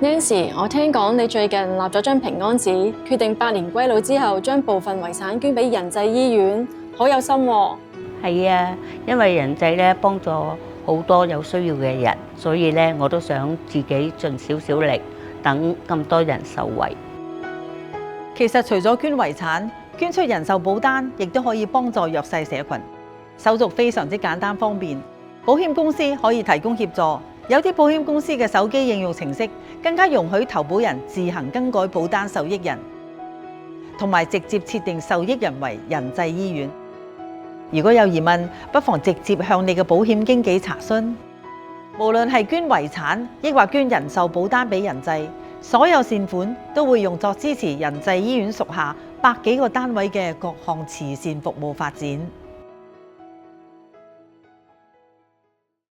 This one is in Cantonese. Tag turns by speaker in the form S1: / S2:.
S1: Nancy，我聽講你最近立咗張平安紙，決定百年歸老之後將部分遺產捐俾仁濟醫院，好有心喎。
S2: 係啊，因為仁濟咧幫助好多有需要嘅人，所以咧我都想自己盡少少力，等咁多人受惠。
S3: 其實除咗捐遺產，捐出人壽保單亦都可以幫助弱勢社群，手續非常之簡單方便。保險公司可以提供協助，有啲保險公司嘅手機應用程式更加容許投保人自行更改保單受益人，同埋直接設定受益人為仁濟醫院。如果有疑問，不妨直接向你嘅保險經紀查詢。無論係捐遺產，抑或捐人壽保單俾仁濟，所有善款都會用作支持仁濟醫院屬下100幾個單位嘅各項慈善服務發展。